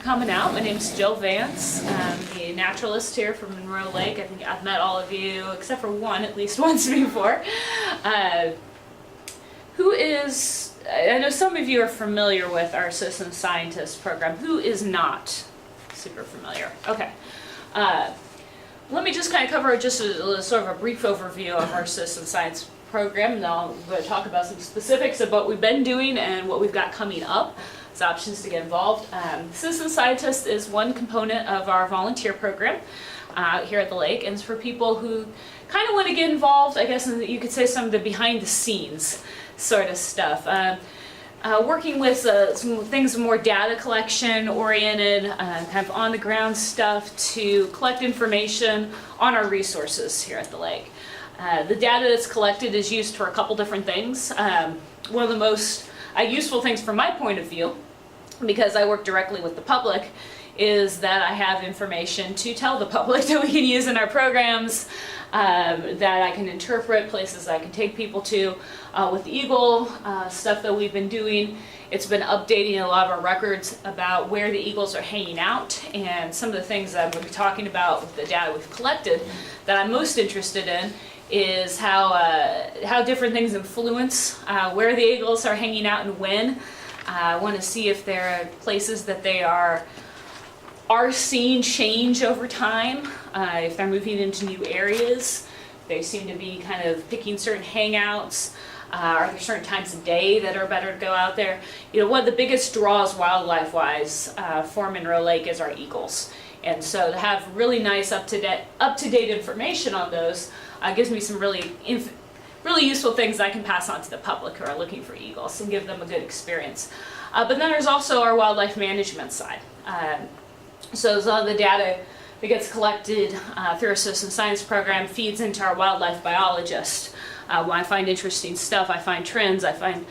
coming out. My name's Jill Vance. I'm a naturalist here from Monroe Lake. I think I've met all of you, except for one, at least once before. I know some of you are familiar with our Citizen Scientist program. Who is not super familiar? Okay. Let me just kind of cover just a sort of a brief overview of our Citizen Science program, and then I'm going to talk about some specifics of what we've been doing and what we've got coming up as options to get involved. Citizen Scientist is one component of our volunteer program here at the lake, and it's for people who kind of want to get involved, I guess, in you could say some of the behind the scenes sort of stuff. Working with some things more data collection oriented, kind of on the ground stuff to collect information on our resources here at the lake. The data that's collected is used for a couple different things. One of the most useful things from my point of view, because I work directly with the public, is that I have information to tell the public that we can use in our programs, that I can interpret, places I can take people to. With the Eagle stuff that we've been doing, it's been updating a lot of our records about where the eagles are hanging out, and some of the things that I'm going to be talking about with the data we've collected that I'm most interested in is how different things influence where the eagles are hanging out and when. I want to see if there are places that they are seeing change over time, if they're moving into new areas. They seem to be kind of picking certain hangouts. Are there certain times of day that are better to go out there? You know, one of the biggest draws wildlife-wise for Monroe Lake is our eagles. And so to have really nice up-to-date information on those gives me some really useful things I can pass on to the public who are looking for eagles and give them a good experience. But then there's also our wildlife management side. So a lot of the data that gets collected through our Citizen Science program feeds into our wildlife biologist. When I find interesting stuff, I find trends, I find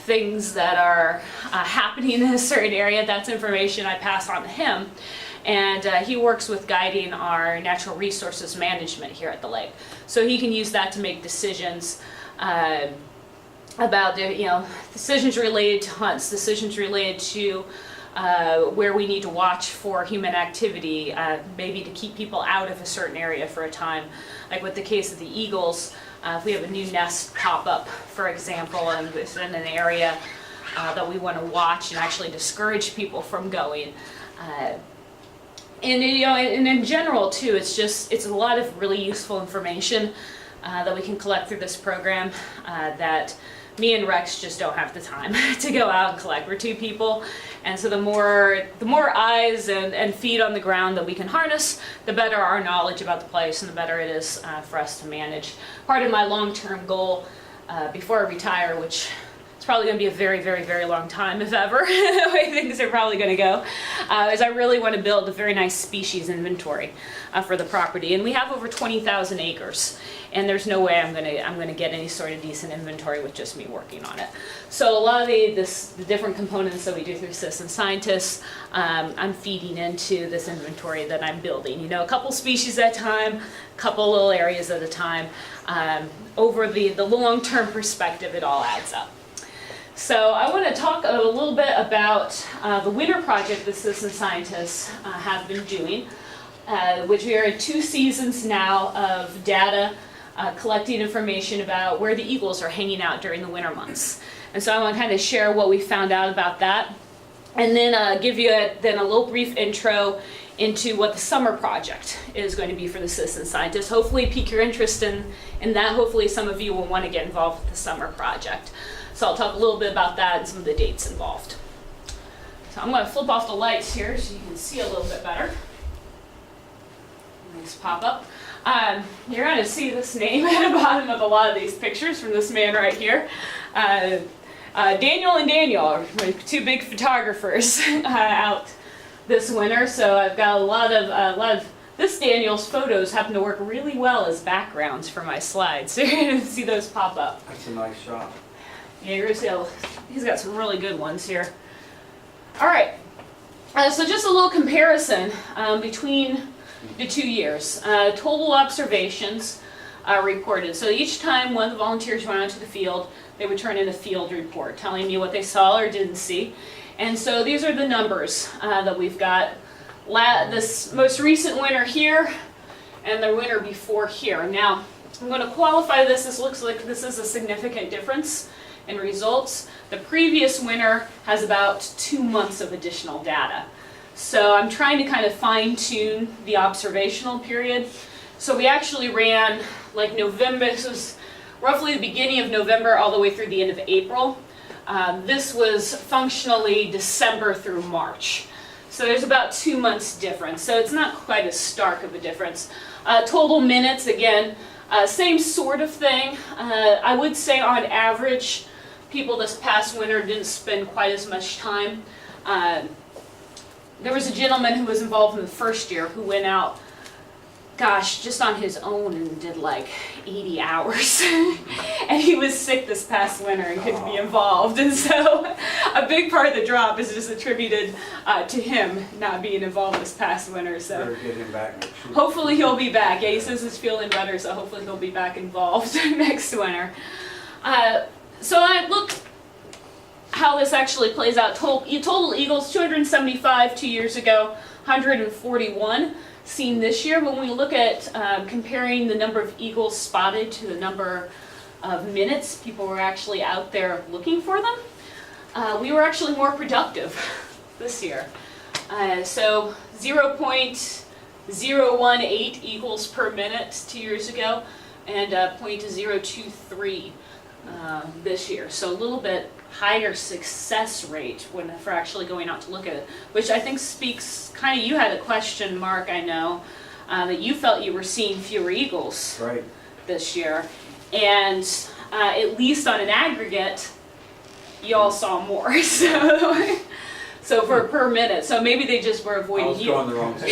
things that are happening in a certain area, that's information I pass on to him. And he works with guiding our natural resources management here at the lake. So he can use that to make decisions about decisions related to hunts, decisions related to where we need to watch for human activity, maybe to keep people out of a certain area for a time. Like with the case of the eagles, if we have a new nest pop up, for example, and it's in an area that we want to watch and actually discourage people from going. And in general too, it's a lot of really useful information that we can collect through this program that me and Rex just don't have the time to go out and collect. We're two people, and so the more eyes and feet on the ground that we can harness, the better our knowledge about the place and the better it is for us to manage. Part of my long-term goal before I retire, which it's probably going to be a very, very, very long time, if ever, the way things are probably going to go, is I really want to build a very nice species inventory for the property. And we have over 20,000 acres, and there's no way I'm going to get any sort of decent inventory with just me working on it. So a lot of the different components that we do through Citizen Scientists, I'm feeding into this inventory that I'm building. You know, a couple species at a time, a couple little areas at a time. Over the long-term perspective, it all adds up. So I want to talk a little bit about the winter project that Citizen Scientists have been doing, which we are in 2 seasons now of data collecting information about where the eagles are hanging out during the winter months. And so I want to kind of share what we found out about that, and then give you a little brief intro into what the summer project is going to be for the Citizen Scientists. Hopefully pique your interest in that. Hopefully some of you will want to get involved with the summer project. So I'll talk a little bit about that and some of the dates involved. So I'm going to flip off the lights here so you can see a little bit better. Nice pop up. You're going to see this name at the bottom of a lot of these pictures from this man right here. Daniel and Daniel are my 2 big photographers out this winter. So I've got a lot of this Daniel's photos happen to work really well as backgrounds for my slides. So you're going to see those pop up. That's a nice shot. Yeah, you're gonna see he's got some really good ones here. All right, so just a little comparison between the 2 years. Total observations reported. So each time one of the volunteers went out to the field, they would turn in a field report telling me what they saw or didn't see. And so these are the numbers that we've got. This most recent winter here and the winter before here. Now, I'm going to qualify this. This looks like this is a significant difference in results. The previous winter has about 2 months of additional data. So I'm trying to kind of fine tune the observational period. So we actually ran like November, this was roughly the beginning of November all the way through the end of April. This was functionally December through March. So there's about 2 months difference. So it's not quite as stark of a difference. Total minutes, again, same sort of thing. I would say on average, people this past winter didn't spend quite as much time. There was a gentleman who was involved in the first year who went out, gosh, just on his own and did like 80 hours. And he was sick this past winter and couldn't be involved. And so a big part of the drop is just attributed to him not being involved this past winter. So Better get him back next year. hopefully he'll be back. Yeah, he says he's feeling better, so hopefully he'll be back involved next winter. So I look how this actually plays out. Total eagles, 275 2 years ago, 141 seen this year. When we look at comparing the number of eagles spotted to the number of minutes people were actually out there looking for them, we were actually more productive this year. So 0.018 eagles per minute 2 years ago, and 0.023 this year. So a little bit higher success rate when for actually going out to look at it, which I think speaks kind of, you had a question, Mark, I know, that you felt you were seeing fewer eagles Right. this year, and at least on an aggregate, you all saw more. So for per minute, so maybe they just were I avoiding was you. going the wrong spot.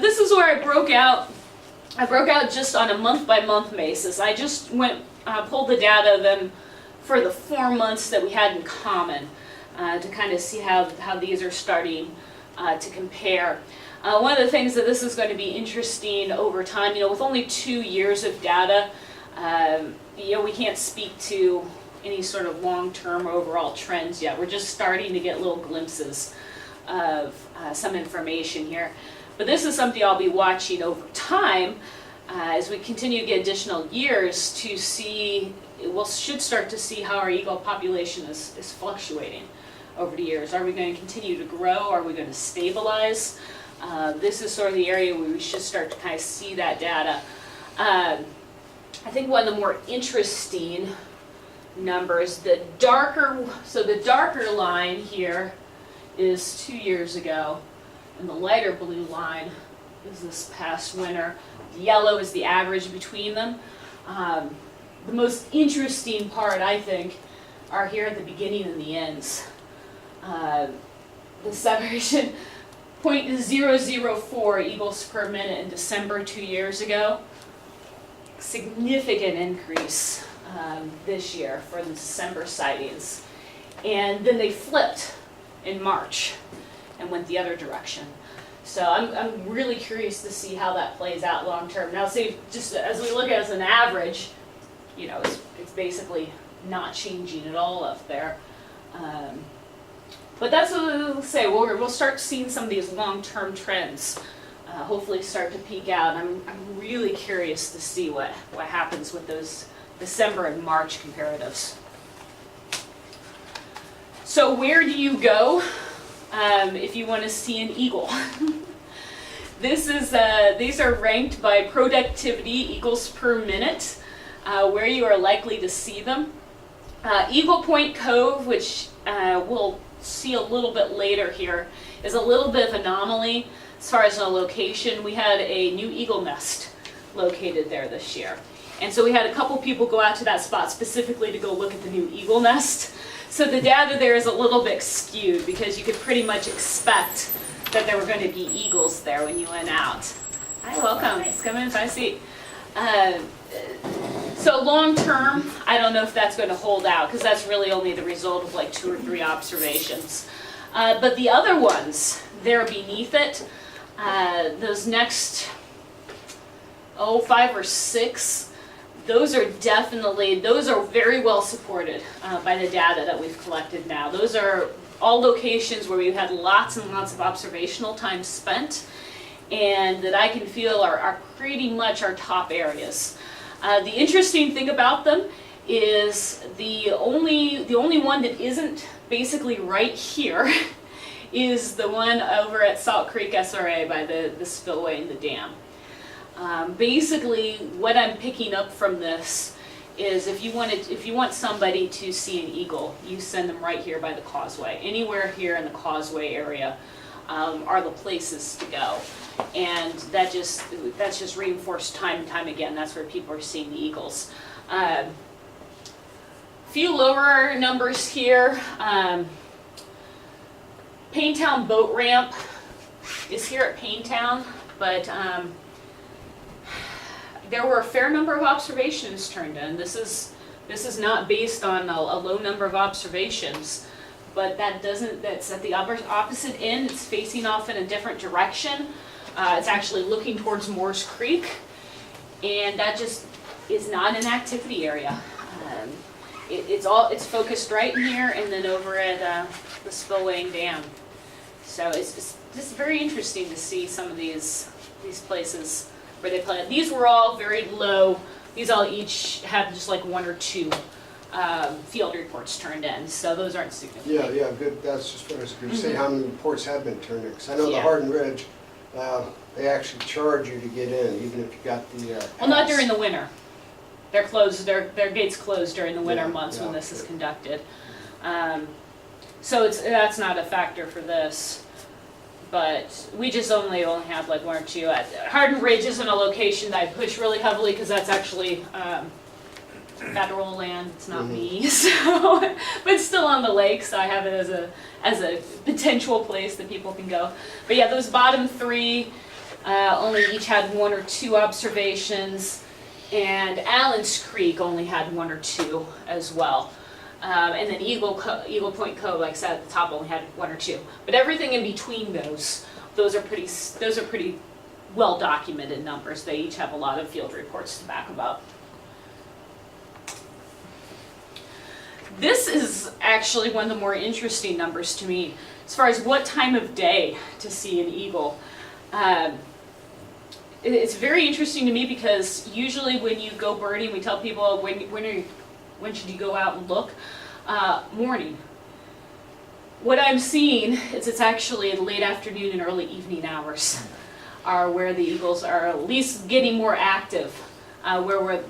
This is where I broke out just on a month-by-month basis. I just pulled the data then for the 4 months that we had in common to kind of see how these are starting to compare. One of the things that this is going to be interesting over time, with only 2 years of data, we can't speak to any sort of long-term overall trends yet. We're just starting to get little glimpses of some information here. But this is something I'll be watching over time as we continue to get additional years to see, should start to see how our eagle population is fluctuating over the years. Are we going to continue to grow? Are we going to stabilize? This is sort of the area where we should start to kind of see that data. I think one of the more interesting numbers, the darker line here is 2 years ago. And the lighter blue line is this past winter. The yellow is the average between them. The most interesting part, I think, are here at the beginning and the ends. The separation, 0.004 eagles per minute in December 2 years ago. Significant increase this year for the December sightings. And then they flipped in March and went the other direction. So I'm really curious to see how that plays out long term. Now, see, just as we look at it as an average, it's basically not changing at all up there. But that's what we'll say. We'll start seeing some of these long-term trends hopefully start to peak out. I'm really curious to see what happens with those December and March comparatives. So where do you go if you want to see an eagle? These are ranked by productivity, eagles per minute, where you are likely to see them. Eagle Point Cove, which we'll see a little bit later here, is a little bit of an anomaly as far as a location. We had a new eagle nest located there this year. And so we had a couple people go out to that spot specifically to go look at the new eagle nest. So the data there is a little bit skewed because you could pretty much expect that there were going to be eagles there when you went out. Hi, welcome. Let's come in, find a seat. So long term, I don't know if that's going to hold out because that's really only the result of like 2 or 3 observations. But the other ones, they're beneath it. Those next, 5 or 6, those are very well supported by the data that we've collected now. Those are all locations where we've had lots and lots of observational time spent, and that I can feel are pretty much our top areas. The interesting thing about them is the only one that isn't basically right here is the one over at Salt Creek SRA by the spillway and the dam. Basically, what I'm picking up from this is if you want somebody to see an eagle, you send them right here by the causeway. Anywhere here in the causeway area are the places to go, and that's just reinforced time and time again. That's where people are seeing the eagles. Few lower numbers here. Paintown boat ramp is here at Paintown, but there were a fair number of observations turned in. This is not based on a low number of observations, but that's at the opposite end. It's facing off in a different direction. It's actually looking towards Moores Creek, and that just is not an activity area. It's focused right in here and then over at the spillway and dam. So it's just very interesting to see some of these places where they planted. These were all very low. These all each have just like 1 or 2 field reports turned in, so those aren't significant. Yeah, good. That's just what I was going to say, how many reports have been turned in. Because I know Yeah. the Hardin Ridge, they actually charge you to get in, even if you got the Well, not pass. during the winter. They're closed. Their gates closed during the winter Yeah, months when yeah. this is conducted. So that's not a factor for this. But we just only have like 1 or 2. Hardin Ridge isn't a location that I push really heavily because that's actually federal land. It's not me, so but it's still on the lake, so I have it as a potential place that people can go. But yeah, those bottom 3 only each had 1 or 2 observations, and Allen's Creek only had 1 or 2 as well. And then Eagle Point Cove, like I said at the top, only had 1 or 2. But everything in between those are pretty well documented numbers. They each have a lot of field reports to back them up. This is actually one of the more interesting numbers to me, as far as what time of day to see an eagle. It's very interesting to me because usually when you go birding, we tell people when should you go out and look? Morning. What I'm seeing is it's actually in late afternoon and early evening hours are where the eagles are at least getting more active, where